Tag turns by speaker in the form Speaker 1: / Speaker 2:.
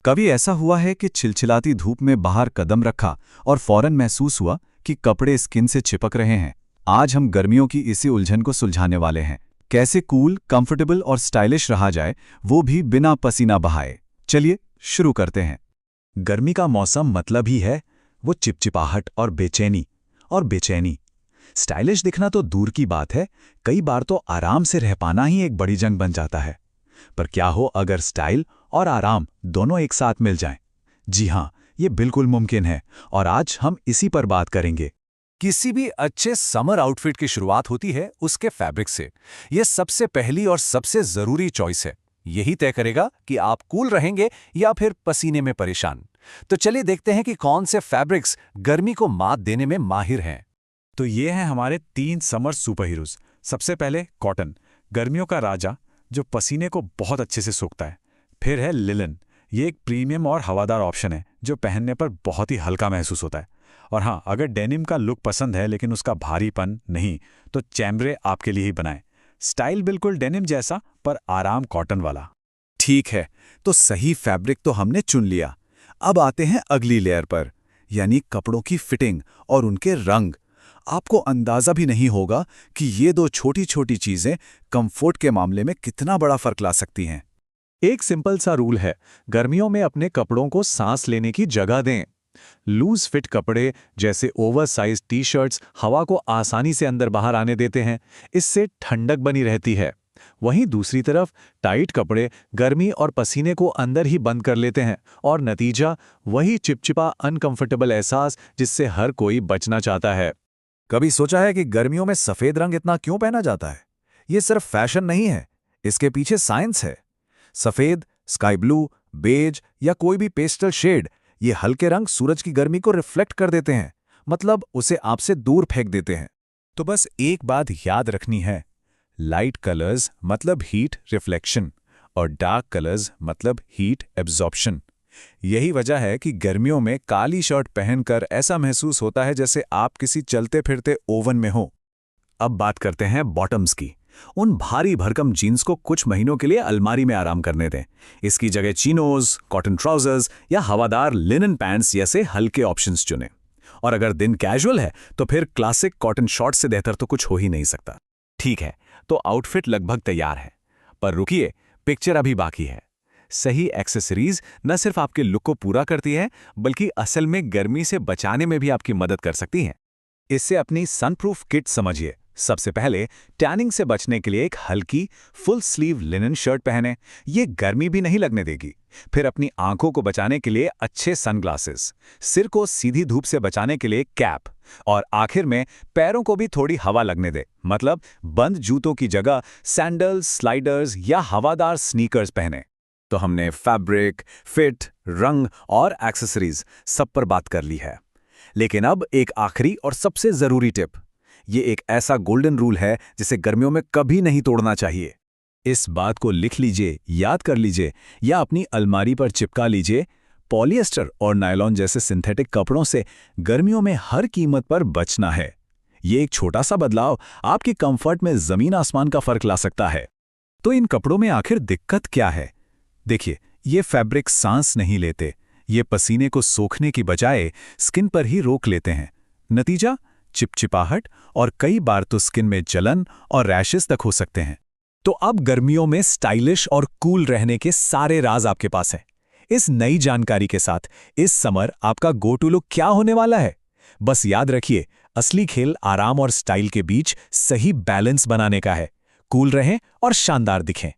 Speaker 1: कभी ऐसा हुआ है कि चिलचिलाती धूप में बाहर कदम रखा और फौरन महसूस हुआ कि कपड़े स्किन से चिपक रहे हैं। आज हम गर्मियों की इसी उलझन को सुलझाने वाले हैं। कैसे कूल, कंफर्टेबल और स्टाइलिश रहा जाए, वो भी बिना पसीना बहाए। चलिए शुरू करते हैं। गर्मी का मौसम मतलब ही है वो चिपचिपाहट और बेचैनी। स्टाइलिश दिखना तो दूर की बात है, कई बार तो आराम से रह पाना ही एक बड़ी जंग बन जाता है। पर क्या हो अगर स्टाइल और आराम दोनों एक साथ मिल जाएं? जी हाँ, ये बिल्कुल मुमकिन है और आज हम इसी पर बात करेंगे।
Speaker 2: किसी भी अच्छे समर आउटफिट की शुरुआत होती है उसके फैब्रिक से। यह सबसे पहली और सबसे जरूरी चॉइस है। यही तय करेगा कि आप कूल रहेंगे या फिर पसीने में परेशान। तो चलिए देखते हैं कि कौन से फैब्रिक्स गर्मी को मात देने में माहिर हैं।
Speaker 1: तो ये हैं हमारे 3 समर सुपर हीरोज। सबसे पहले कॉटन, गर्मियों का राजा जो पसीने को बहुत अच्छे से सोखता है। फिर है लिनन, ये एक प्रीमियम और हवादार ऑप्शन है जो पहनने पर बहुत ही हल्का महसूस होता है। और हाँ, अगर डेनिम का लुक पसंद है लेकिन उसका भारीपन नहीं, तो चैम्ब्रे आपके लिए ही बनाए। स्टाइल बिल्कुल डेनिम जैसा पर आराम कॉटन वाला। ठीक है, तो सही फैब्रिक तो हमने चुन लिया। अब आते हैं अगली लेयर पर, यानी कपड़ों की फिटिंग और उनके रंग। आपको अंदाजा भी नहीं होगा कि ये दो छोटी छोटी चीजें कंफर्ट के मामले में कितना बड़ा फर्क ला सकती हैं।
Speaker 3: एक सिंपल सा रूल है, गर्मियों में अपने कपड़ों को सांस लेने की जगह दें। लूज फिट कपड़े जैसे ओवरसाइज टी-शर्ट्स हवा को आसानी से अंदर बाहर आने देते हैं, इससे ठंडक बनी रहती है। वहीं दूसरी तरफ टाइट कपड़े गर्मी और पसीने को अंदर ही बंद कर लेते हैं और नतीजा वही चिपचिपा अनकंफर्टेबल एहसास जिससे हर कोई बचना चाहता है।
Speaker 2: कभी सोचा है कि गर्मियों में सफेद रंग इतना क्यों पहना जाता है? ये सिर्फ फैशन नहीं है, इसके पीछे साइंस है। सफेद, स्काई ब्लू, बेज या कोई भी पेस्टल शेड, ये हल्के रंग सूरज की गर्मी को रिफ्लेक्ट कर देते हैं, मतलब उसे आपसे दूर फेंक देते हैं।
Speaker 1: तो बस एक बात याद रखनी है, लाइट कलर्स मतलब हीट रिफ्लेक्शन और डार्क कलर्स मतलब हीट एब्जॉर्प्शन। यही वजह है कि गर्मियों में काली शर्ट पहनकर ऐसा महसूस होता है जैसे आप किसी चलते फिरते ओवन में हो। अब बात करते हैं बॉटम्स की। उन भारी भरकम जीन्स को कुछ महीनों के लिए अलमारी में आराम करने दें। इसकी जगह चिनोज, कॉटन ट्राउजर्स या हवादार लिनन पैंट्स जैसे हल्के ऑप्शंस चुनें। और अगर दिन कैजुअल है तो फिर क्लासिक कॉटन शॉर्ट्स से बेहतर तो कुछ हो ही नहीं सकता। ठीक है, तो आउटफिट लगभग तैयार है, पर रुकिए, पिक्चर अभी बाकी है। सही एक्सेसरीज न सिर्फ आपके लुक को पूरा करती है, बल्कि असल में गर्मी से बचाने में भी आपकी मदद कर सकती हैं। इससे अपनी सनप्रूफ किट समझिए। सबसे पहले टैनिंग से बचने के लिए एक हल्की फुल स्लीव लिनन शर्ट पहने, ये गर्मी भी नहीं लगने देगी। फिर अपनी आंखों को बचाने के लिए अच्छे सनग्लासेस, सिर को सीधी धूप से बचाने के लिए कैप, और आखिर में पैरों को भी थोड़ी हवा लगने दे, मतलब बंद जूतों की जगह सैंडल्स, स्लाइडर्स या हवादार स्नीकर्स पहने। तो हमने फैब्रिक, फिट, रंग और एक्सेसरीज सब पर बात कर ली है। लेकिन अब एक आखिरी और सबसे जरूरी टिप। ये एक ऐसा गोल्डन रूल है जिसे गर्मियों में कभी नहीं तोड़ना चाहिए। इस बात को लिख लीजिए, याद कर लीजिए या अपनी अलमारी पर चिपका लीजिए। पॉलिएस्टर और नायलॉन जैसे सिंथेटिक कपड़ों से गर्मियों में हर कीमत पर बचना है। ये एक छोटा सा बदलाव आपके कंफर्ट में जमीन आसमान का फर्क ला सकता है। तो इन कपड़ों में आखिर दिक्कत क्या है? देखिए, ये फैब्रिक सांस नहीं लेते, ये पसीने को सोखने की बजाय स्किन पर ही रोक लेते हैं। नतीजा चिपचिपाहट और कई बार तो स्किन में जलन और रैशेस तक हो सकते हैं। तो अब गर्मियों में स्टाइलिश और कूल रहने के सारे राज आपके पास हैं। इस नई जानकारी के साथ इस समर आपका गो टू लुक क्या होने वाला है? बस याद रखिए, असली खेल आराम और स्टाइल के बीच सही बैलेंस बनाने का है। कूल रहें और शानदार दिखें।